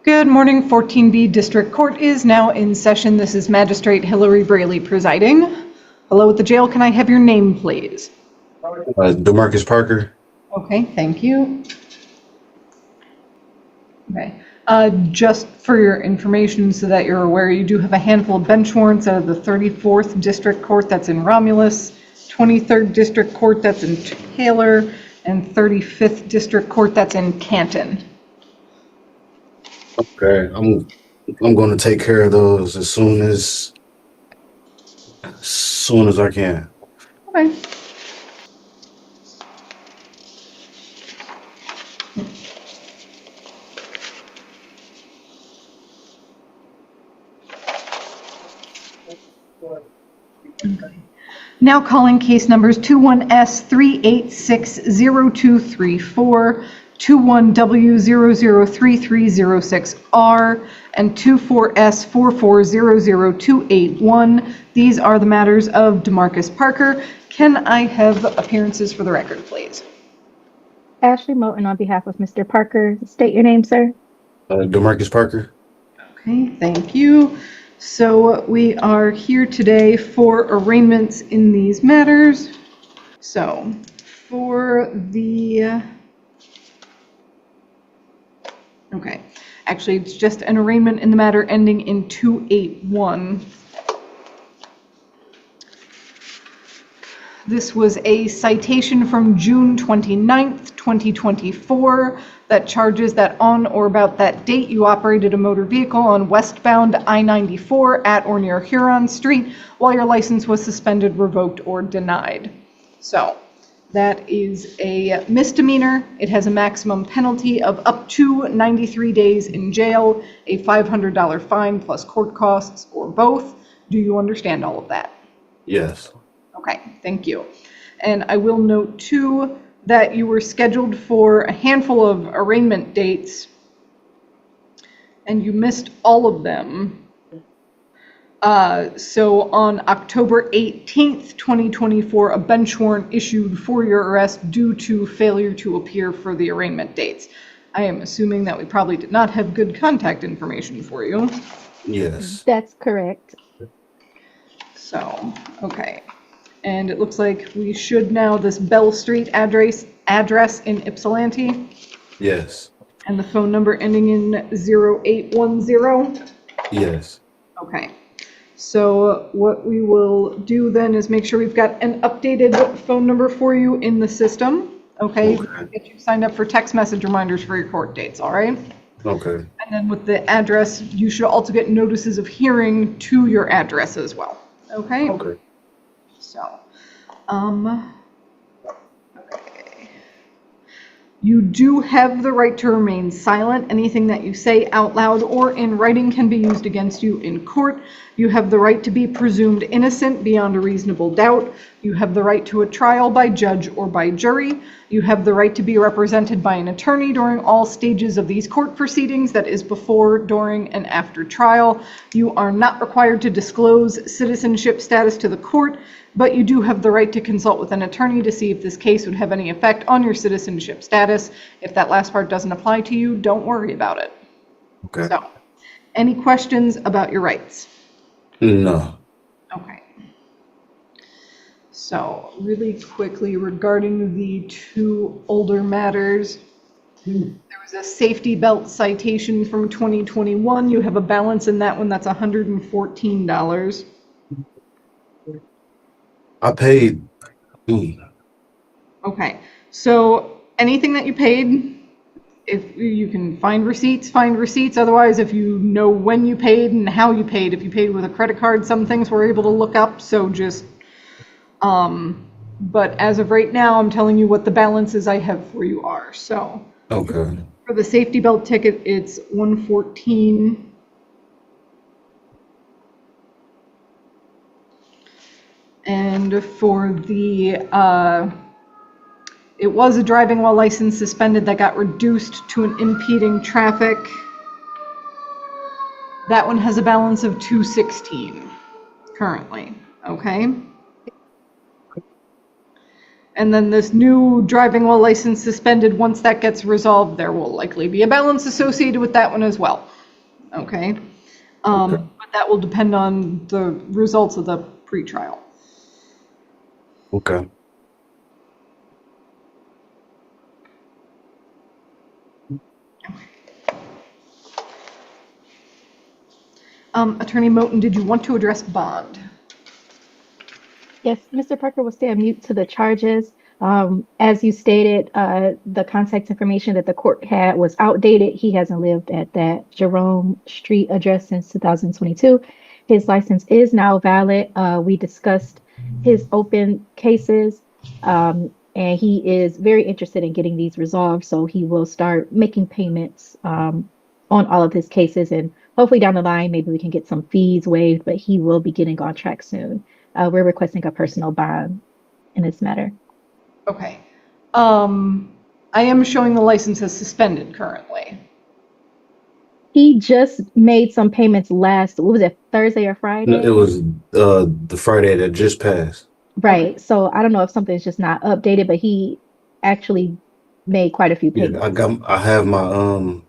Good morning. 14B District Court is now in session. This is Magistrate Hillary Braley presiding. Hello at the jail. Can I have your name, please? DeMarcus Parker. Okay, thank you. Okay. Just for your information so that you're aware, you do have a handful of bench warrants out of the 34th District Court that's in Romulus, 23rd District Court that's in Taylor, and 35th District Court that's in Canton. Okay, I'm going to take care of those as soon as I can. Okay. Now calling case numbers 21S3860234, 21W003306R, and 24S4400281. These are the matters of DeMarcus Parker. Can I have appearances for the record, please? Ashley Moten on behalf of Mr. Parker. State your name, sir. DeMarcus Parker. Okay, thank you. So we are here today for arraignments in these matters. So for the, okay, actually it's just an arraignment in the matter ending in 281. This was a citation from June 29th, 2024 that charges that on or about that date you operated a motor vehicle on westbound I-94 at or near Huron Street while your license was suspended, revoked, or denied. So that is a misdemeanor. It has a maximum penalty of up to 93 days in jail, a $500 fine plus court costs, or both. Do you understand all of that? Yes. Okay, thank you. And I will note too that you were scheduled for a handful of arraignment dates and you missed all of them. So on October 18th, 2024, a bench warrant issued for your arrest due to failure to appear for the arraignment dates. I am assuming that we probably did not have good contact information for you. Yes. That's correct. So, okay. And it looks like we should now this Bell Street address in Ypsilanti. Yes. And the phone number ending in 0810. Yes. Okay. So what we will do then is make sure we've got an updated phone number for you in the system. Okay. Get you signed up for text message reminders for your court dates. All right. Okay. And then with the address, you should also get notices of hearing to your address as well. Okay. Okay. So, okay. You do have the right to remain silent. Anything that you say out loud or in writing can be used against you in court. You have the right to be presumed innocent beyond a reasonable doubt. You have the right to a trial by judge or by jury. You have the right to be represented by an attorney during all stages of these court proceedings, that is before, during, and after trial. You are not required to disclose citizenship status to the court, but you do have the right to consult with an attorney to see if this case would have any effect on your citizenship status. If that last part doesn't apply to you, don't worry about it. Okay. So, any questions about your rights? No. Okay. So, really quickly regarding the two older matters, there was a safety belt citation from 2021. You have a balance in that one that's $114. I paid. Okay. So, anything that you paid, if you can find receipts, find receipts. Otherwise, if you know when you paid and how you paid, if you paid with a credit card, some things we're able to look up. So just, but as of right now, I'm telling you what the balances I have for you are. So Okay. for the safety belt ticket, it's $114. And for the, it was a driving while license suspended that got reduced to an impeding traffic. That one has a balance of $216 currently, okay? And then this new driving while license suspended, once that gets resolved, there will likely be a balance associated with that one as well. okay? Okay. But that will depend on the results of the pretrial. Okay. Attorney Moten, did you want to address bond? Yes, Mr. Parker will stay on mute to the charges. As you stated, the contact information that the court had was outdated. He hasn't lived at that Jerome Street address since 2022. His license is now valid. We discussed his open cases, and he is very interested in getting these resolved. So he will start making payments on all of his cases, and hopefully down the line, maybe we can get some fees waived, but he will be getting on track soon. We're requesting a personal bond in this matter. Okay. I am showing the license as suspended currently. He just made some payments what was it, Thursday or No, Friday? it was the Friday that just passed. Right. So I don't know if something's just not updated, but he actually made quite a few Yeah, payments. I have my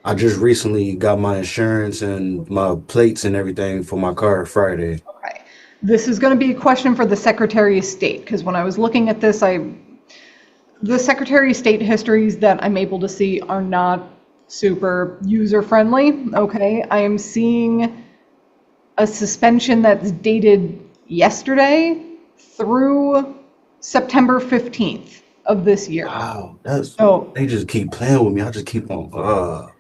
I just recently got my insurance and my plates and everything for my car Friday. Okay. This is going to be a question for the Secretary of State, because when I was looking at this, the Secretary of State histories that I'm able to see are not super user-friendly, okay? I am seeing a suspension that's dated yesterday through September 15th of this year. Wow, So, they just keep playing with me. I just keep on.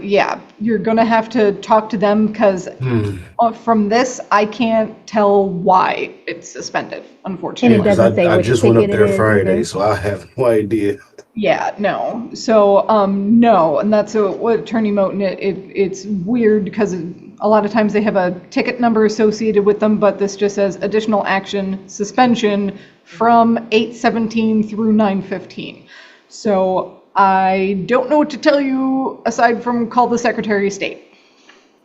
yeah, you're gonna have to talk to them because Hmm. from this, I can't tell why it's suspended, And unfortunately. it Because doesn't say I which just went up ticket it there is Friday, either. so I have no idea. Yeah, no. So, no, and that's what Attorney Moten, it's weird because a lot of times they have a ticket number associated with them, but this just says additional action suspension from 8/17 through 9/15. So I don't know what to tell you aside from call the Secretary of State.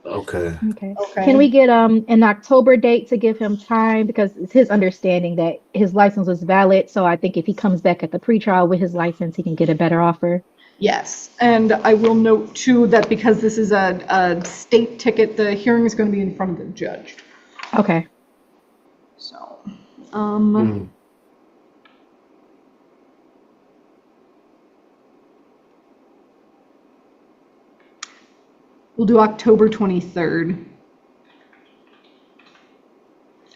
Okay. Can Okay. we get an October date to give him time? Because it's his understanding that his license was valid. So I think if he comes back at the pretrial with his license, he can get a better offer. Yes, and I will note too that because this is a state ticket, the hearing is going to be in front of the judge. Okay. So, Hmm. we'll do October 23rd.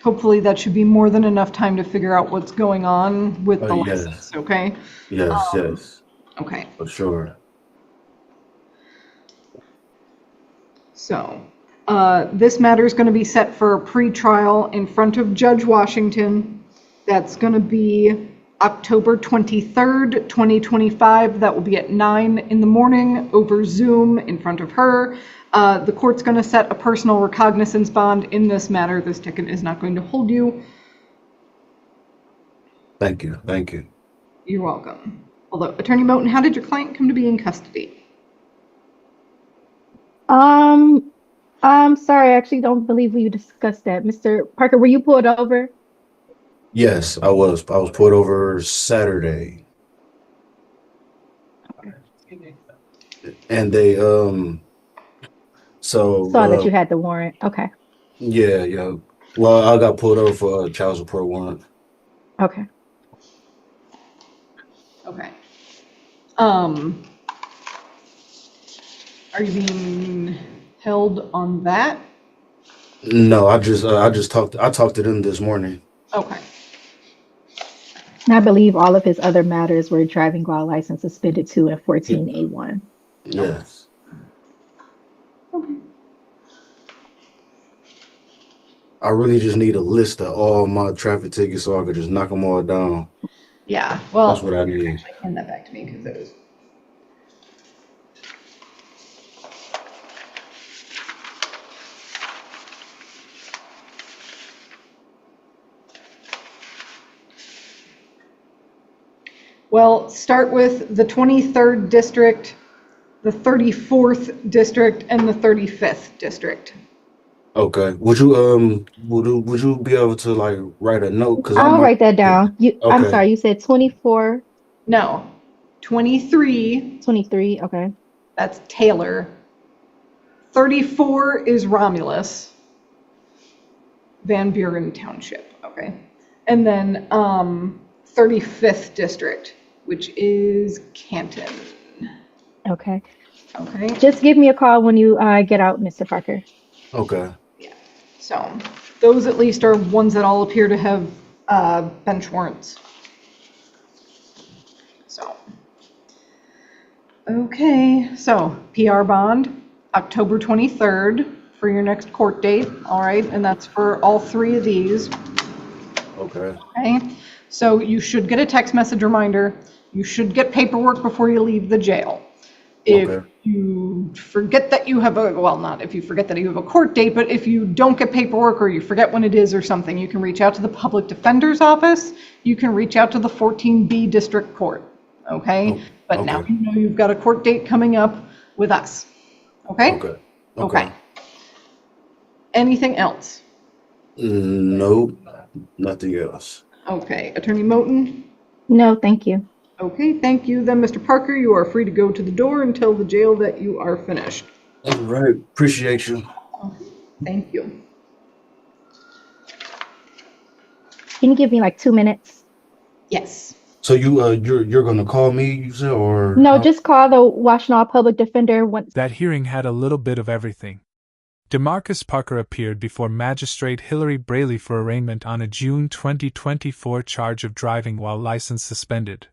Hopefully that should be more than enough time to figure out what's going on with Oh, the yes, license, okay? yes, Okay, for sure. so this matter is going to be set for a pretrial in front of Judge Washington. That's going to be October 23rd, 2025. That will be at 9 in the morning over Zoom in front of her. The court's going to set a personal recognizance bond in this matter. This ticket is not going to hold you. Thank you, thank you. You're welcome. Although, Attorney Moten, how did your client come to be in custody? I'm sorry, I actually don't believe we discussed that. Mr. Parker, were you pulled over? Yes, I was. I was pulled over Saturday, and they Saw that so you had the warrant. Okay. yeah, yeah. Well, I got pulled over for a child support warrant. Okay. Okay. Are you being held on that? No, I just talked to them this morning. Okay. And I believe all of his other matters were driving while license suspended 2 and 14A1. Yes. Okay. I really just need a list of all my traffic tickets so I could just knock them all down. Yeah, well, That's what I need. actually hand that back to me because it was. Well, start with the 23rd district, the 34th district, and the 35th district. Okay. Would you be able to like write a note? Because I I'll might. write that down. I'm Okay. sorry, you said 24, No, 23, 23. Okay. That's Taylor. 34 is Romulus. Van Buren Township, okay. And then 35th District, which is Canton. Okay. Okay, Just give me a call when you get out, Mr. Parker. Okay. so those at least are ones that all appear to have bench warrants. So, okay, so PR bond, October 23rd for your next court date, all right? And that's for all three of these. Okay. Okay, so you should get a text message reminder. You should get paperwork before you leave the jail. If Okay. you forget that you have not if you forget that you have a court date, but if you don't get paperwork or you forget when it is or something, you can reach out to the public defender's office. You can reach out to the 14B district court, okay? Oh, But now okay. you know you've got a court date coming up with us, okay? Okay. Okay. Anything else? Nope. Nothing else. Okay, Attorney Moten? No, thank you. Okay, thank you. Then, Mr. Parker, you are free to go to the door and tell the jail that you are finished. All right. Appreciate you. Thank you. Can you give me like 2 minutes? Yes. So you're gonna call me, you said, or No, just call the Washtenaw Public Defender once. That hearing had a little bit of everything. DeMarcus Parker appeared before Magistrate Hillary Braley for arraignment on a June 2024 charge of driving while license suspended.